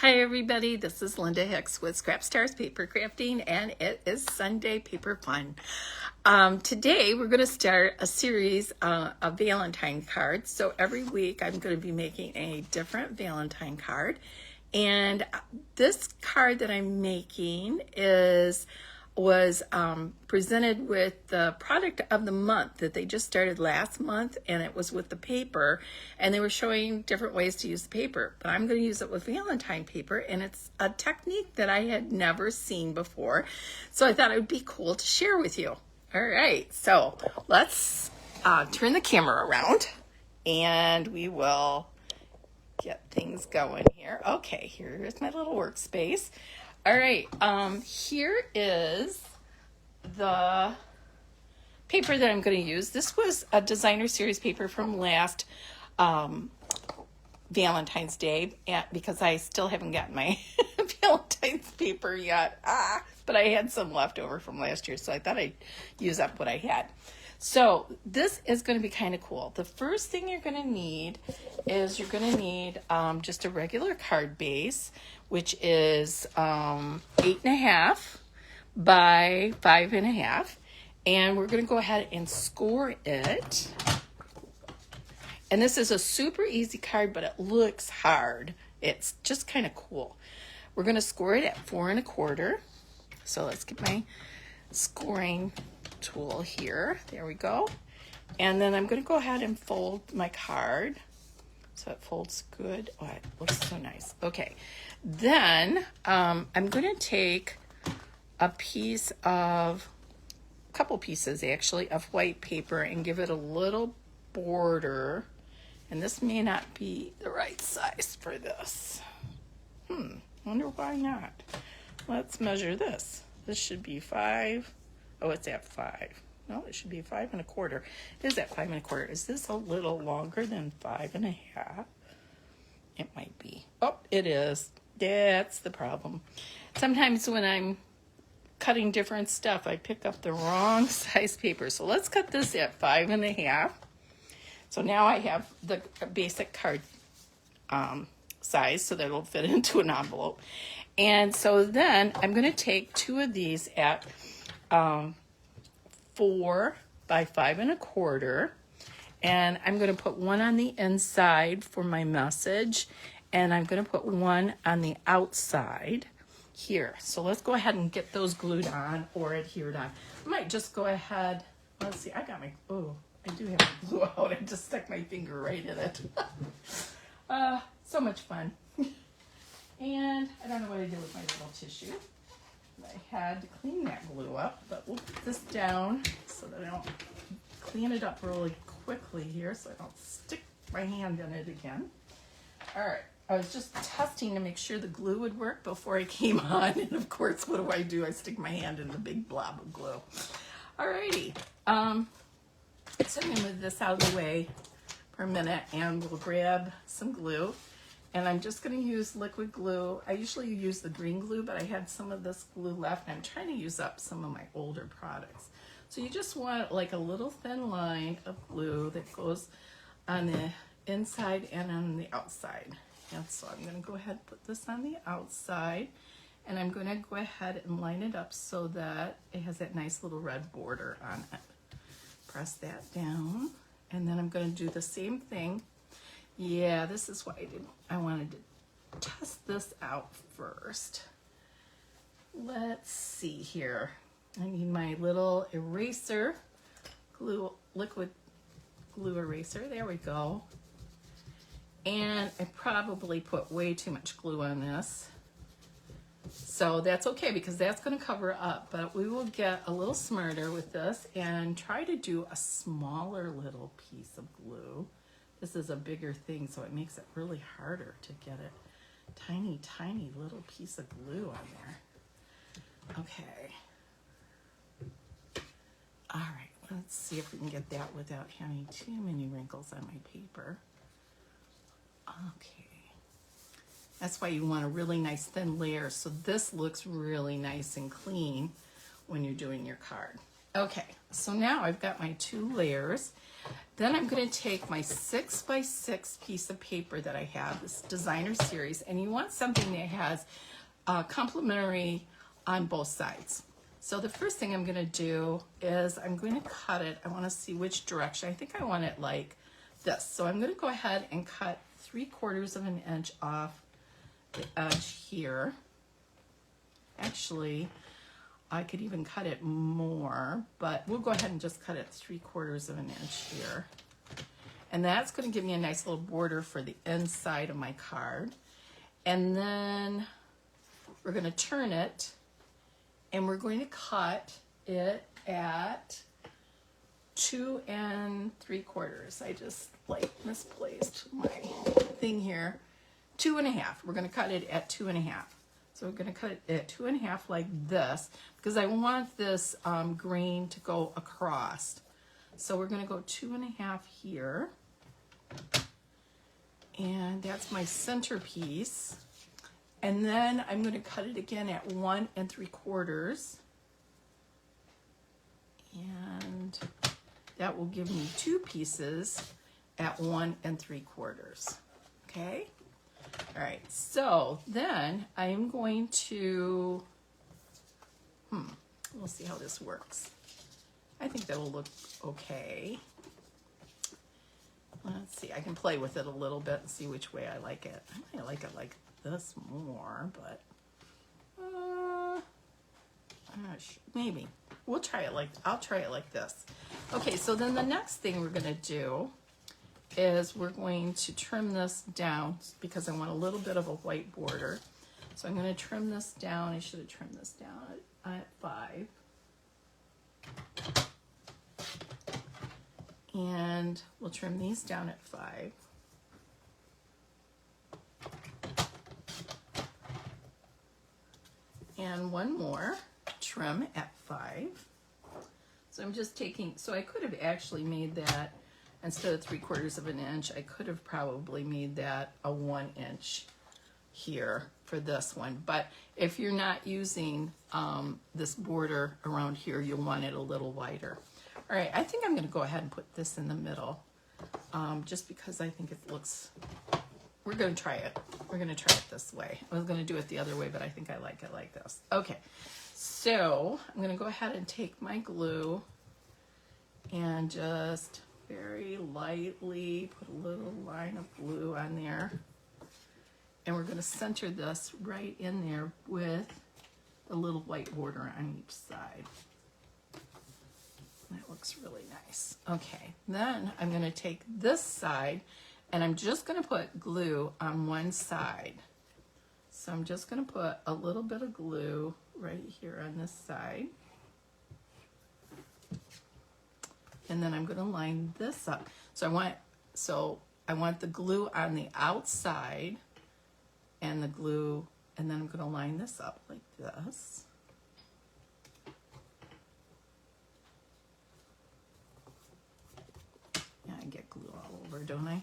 Hi everybody, this is Linda Hicks with Scrap Stars Paper Crafting, and it is Sunday Paper Fun. Today we're going to start a series of Valentine cards. So every week I'm going to be making a different Valentine card, and this card that I'm making was presented with the product of the month that they just started last month, and it was with the paper, and they were showing different ways to use the paper, but I'm going to use it with Valentine paper, and it's a technique that I had never seen before, so I thought it would be cool to share with you. All right, so let's turn the camera around and we will get things going here. Okay, here's my little workspace. All right, here is the paper that I'm going to use. This was a designer series paper from last Valentine's Day, because I still haven't gotten my Valentine's paper yet. But I had some left over from last year, so I thought I'd use up what I had. So this is going to be kind of cool. The first thing you're going to need is just a regular card base, which is 8.5 by 5.5, and we're going to go ahead and score it. And this is a super easy card, but it looks hard. It's just kind of cool. We're going to score it at 4 1/4. So let's get my scoring tool here. There we go. And then I'm going to go ahead and fold my card so it folds good. Oh, it looks so nice. Okay. Then I'm going to take a couple pieces actually, of white paper and give it a little border. And this may not be the right size for this. Wonder why not. Let's measure this. This should be 5. Oh, it's at 5. No, it should be 5 1/4. It is at 5 1/4. Is this a little longer than 5 1/2? It might be. Oh, it is. That's the problem. Sometimes when I'm cutting different stuff, I pick up the wrong size paper. So let's cut this at 5 1/2. So now I have the basic card size so that it'll fit into an envelope. And so then I'm going to take 2 of these at 4 by 5 1/4, and I'm going to put one on the inside for my message, and I'm going to put one on the outside here. So let's go ahead and get those glued on or adhered on. I might just go ahead. Let's see. I do have my glue out. I just stuck my finger right in it. So much fun. And I don't know what I did with my little tissue. I had to clean that glue up, but we'll put this down so that I don't clean it up really quickly here so I don't stick my hand in it again. All right, I was just testing to make sure the glue would work before I came on, and of course, what do? I stick my hand in the big blob of glue. All righty, so I'm gonna move this out of the way for a minute, and we'll grab some glue. And I'm just going to use liquid glue. I usually use the green glue, but I had some of this glue left, and I'm trying to use up some of my older products. So you just want like a little thin line of glue that goes on the inside and on the outside. And so I'm going to go ahead and put this on the outside, and I'm going to go ahead and line it up so that it has that nice little red border on it. Press that down, and then I'm going to do the same thing. Yeah, this is why I wanted to test this out first. Let's see here. I need my little eraser, liquid glue eraser. There we go. And I probably put way too much glue on this. So that's okay, because that's going to cover up. But we will get a little smarter with this and try to do a smaller little piece of glue. This is a bigger thing, so it makes it really harder to get it. Tiny, tiny little piece of glue on there. Okay. All right, let's see if we can get that without having too many wrinkles on my paper. Okay. That's why you want a really nice thin layer, so this looks really nice and clean when you're doing your card. Okay, so now I've got my 2 layers. Then I'm going to take my 6x6 piece of paper that I have, this designer series, and you want something that has complementary on both sides. So the first thing I'm going to do is I'm going to cut it. I want to see which direction. I think I want it like this. So I'm going to go ahead and cut 3/4 of an inch off the edge here. Actually, I could even cut it more, but we'll go ahead and just cut it 3/4 of an inch here. And that's going to give me a nice little border for the inside of my card. And then we're going to turn it, and we're going to cut it at 2 3/4. I just like misplaced my thing here. 2 1/2. We're going to cut it at 2 1/2. So we're going to cut it at 2 1/2 like this, because I want this grain to go across. So we're going to go 2 1/2 here. And that's my centerpiece. And then I'm going to cut it again at 1 3/4. And that will give me 2 pieces at 1 3/4. Okay? All right, so then I am going to, we'll see how this works. I think that will look okay. Let's see, I can play with it a little bit and see which way I like it. I might like it like this more, but I'm not sure. Maybe. I'll try it like this. Okay, so then the next thing we're gonna do is we're going to trim this down because I want a little bit of a white border. So I'm going to trim this down. I should have trimmed this down at 5. And we'll trim these down at 5. And one more trim at 5. So I'm just taking, so I could have actually made that, instead of 3/4 of an inch, I could have probably made that a 1 inch here for this one. But if you're not using this border around here, you'll want it a little wider. All right, I think I'm going to go ahead and put this in the middle, just because I think it looks, we're going to try it. We're going to try it this way. I was going to do it the other way, but I think I like it like this. Okay, so I'm going to go ahead and take my glue and just very lightly put a little line of glue on there. And we're going to center this right in there with a little white border on each side. That looks really nice. Okay, then I'm going to take this side and I'm just going to put glue on one side. So I'm just going to put a little bit of glue right here on this side. And then I'm going to line this up. So I want the glue on the outside and the glue, and then I'm going to line this up like this. Yeah, I get glue all over, don't I?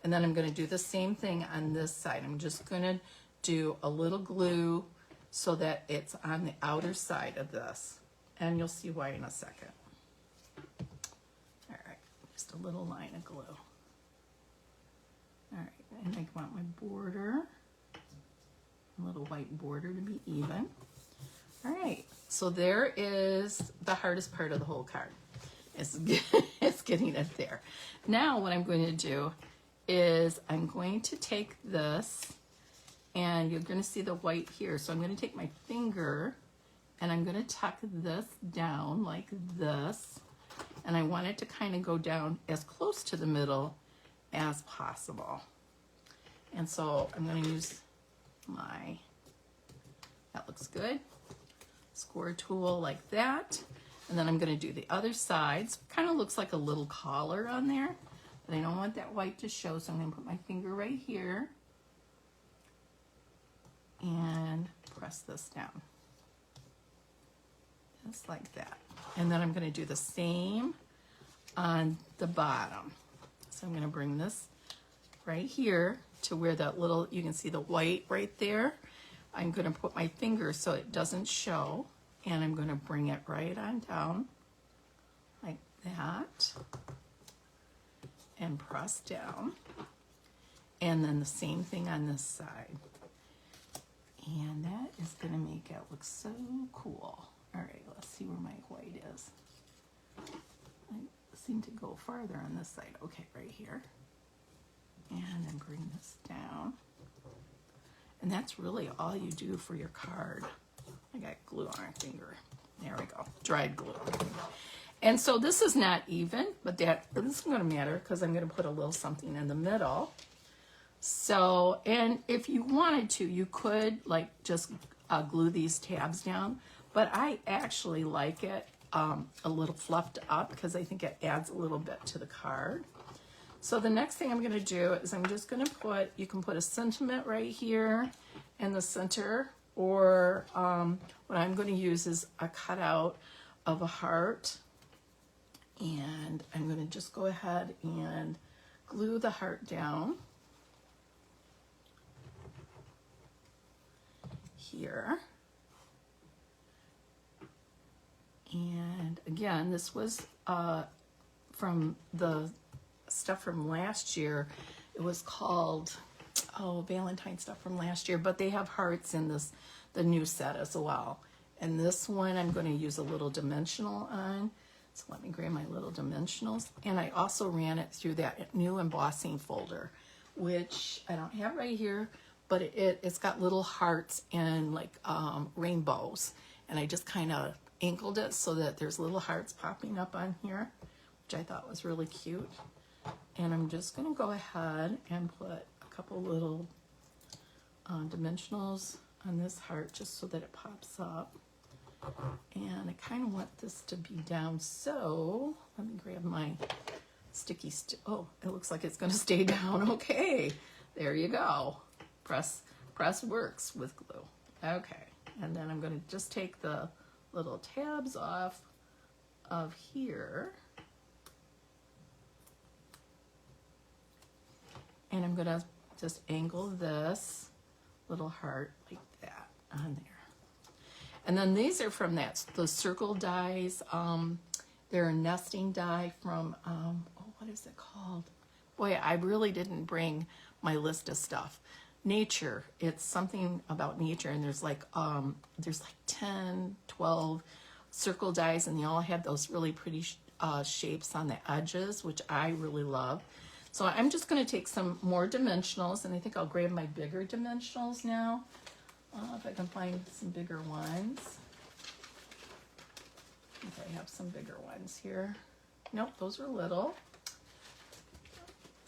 And then I'm going to do the same thing on this side. I'm just going to do a little glue so that it's on the outer side of this. And you'll see why in a second. Just a little line of glue. All right, and I want my border, a little white border to be even. All right, so there is the hardest part of the whole card. It's getting it there. Now what I'm going to do is I'm going to take this, and you're going to see the white here. So I'm going to take my finger, and I'm going to tuck this down like this. And I want it to kind of go down as close to the middle as possible. And so I'm going to use my, that looks good, score tool like that. And then I'm going to do the other sides. Kind of looks like a little collar on there, but I don't want that white to show, so I'm going to put my finger right here and press this down. Just like that. And then I'm going to do the same on the bottom. So I'm going to bring this right here to where that little, you can see the white right there. I'm going to put my finger so it doesn't show, and I'm going to bring it right on down like that. and press down. And then the same thing on this side. And that is going to make it look so cool. All right, let's see where my white is. I seem to go farther on this side. Okay, right here. And then bring this down. And that's really all you do for your card. I got glue on my finger. There we go, dried glue. And so this is not even, but this is going to matter because I'm going to put a little something in the middle. So, and if you wanted to, you could like just glue these tabs down, but I actually like it a little fluffed up because I think it adds a little bit to the card. So the next thing I'm going to do is I'm just going to put, you can put a sentiment right here in the center, or what I'm going to use is a cutout of a heart, and I'm going to just go ahead and glue the heart down here. And again, this was from the stuff from last year. It was called, Valentine stuff from last year, but they have hearts in the new set as well. And this one I'm going to use a little dimensional on. So let me grab my little dimensionals. And I also ran it through that new embossing folder, which I don't have right here, but it's got little hearts and like rainbows. And I just kind of angled it so that there's little hearts popping up on here, which I thought was really cute. And I'm just going to go ahead and put a couple little dimensionals on this heart just so that it pops up. And I kind of want this to be down, so let me grab my sticky oh, it looks like it's going to stay down. Okay, there you go. Press works with glue. Okay, and then I'm going to just take the little tabs off of here. And I'm going to just angle this little heart like that on there. And then these are from those circle dies. They're a nesting die from, what is it called? Boy, I really didn't bring my list of stuff. Nature, it's something about nature, and there's like 10, 12 circle dies, and they all have those really pretty shapes on the edges, which I really love. So I'm just going to take some more dimensionals, and I think I'll grab my bigger dimensionals now, if I can find some bigger ones. I think I have some bigger ones here. Nope, those are little.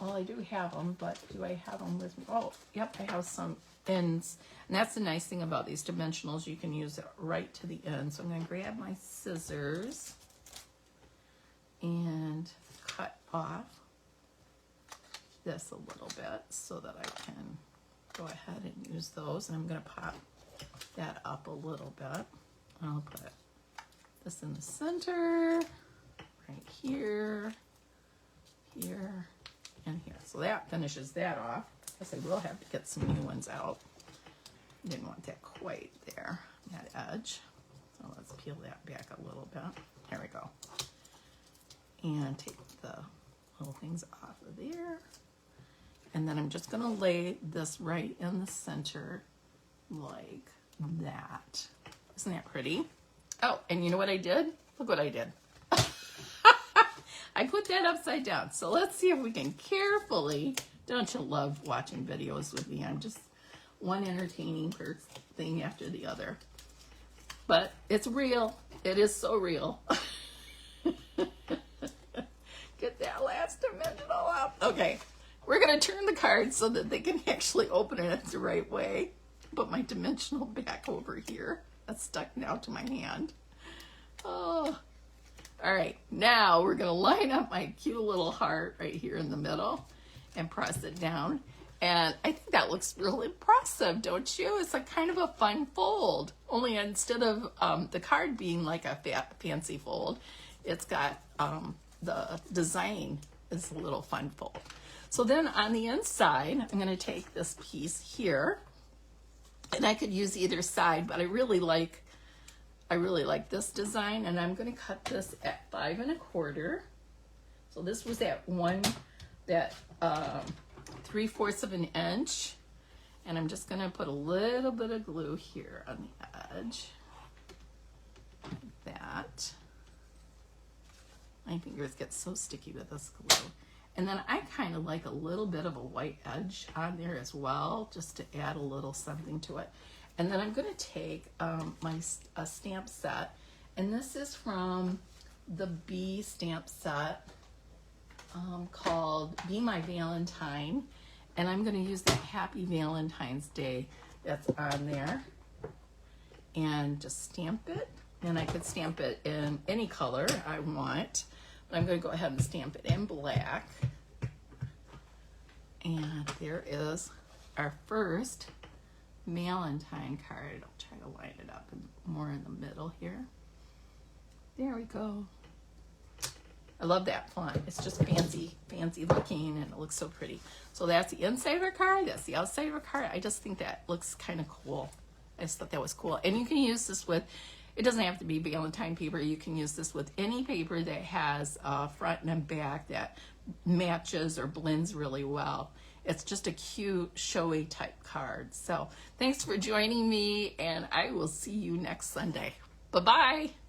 Well, I do have them, but do I have them with me? Oh, yep, I have some ends. And that's the nice thing about these dimensionals. You can use it right to the end. So I'm going to grab my scissors and cut off this a little bit so that I can go ahead and use those. And I'm going to pop that up a little bit. I'll put this in the center, right here, here, and here. So that finishes that off. I guess I will have to get some new ones out. Didn't want that quite there, that edge. So let's peel that back a little bit. There we go. And take the little things off of there. And then I'm just going to lay this right in the center like that. Isn't that pretty? Oh, and you know what I did? Look what I did. I put that upside down. So let's see if we can carefully, don't you love watching videos with me? I'm just one entertaining thing after the other. But it's real. It is so real. Get that last dimensional up. Okay. We're going to turn the card so that they can actually open it the right way. Put my dimensional back over here. That's stuck now to my hand. Oh. All right. Now we're going to line up my cute little heart right here in the middle and press it down. And I think that looks really impressive, don't you? It's like kind of a fun fold. Only instead of the card being like a fancy fold, it's got the design is a little fun fold. So then on the inside, I'm going to take this piece here, and I could use either side, but I really like this design, and I'm going to cut this at 5 1/4. So this was at 1 that 3/4 of an inch, and I'm just gonna put a little bit of glue here on the edge, like that. My fingers get so sticky with this glue. And then I kind of like a little bit of a white edge on there as well, just to add a little something to it. And then I'm going to take my stamp set, and this is from the B stamp set called Be My Valentine. And I'm going to use that Happy Valentine's Day that's on there and just stamp it. And I could stamp it in any color I want. But I'm going to go ahead and stamp it in black. And there is our first Valentine card. I'll try to line it up more in the middle here. There we go. I love that font. It's just fancy looking, and it looks so pretty. So that's the inside of our card. That's the outside of our card. I just think that looks kind of cool. I just thought that was cool. And you can use this with, it doesn't have to be Valentine paper. You can use this with any paper that has a front and a back that matches or blends really well. It's just a cute, showy type card. So thanks for joining me, and I will see you next Sunday. Bye-bye.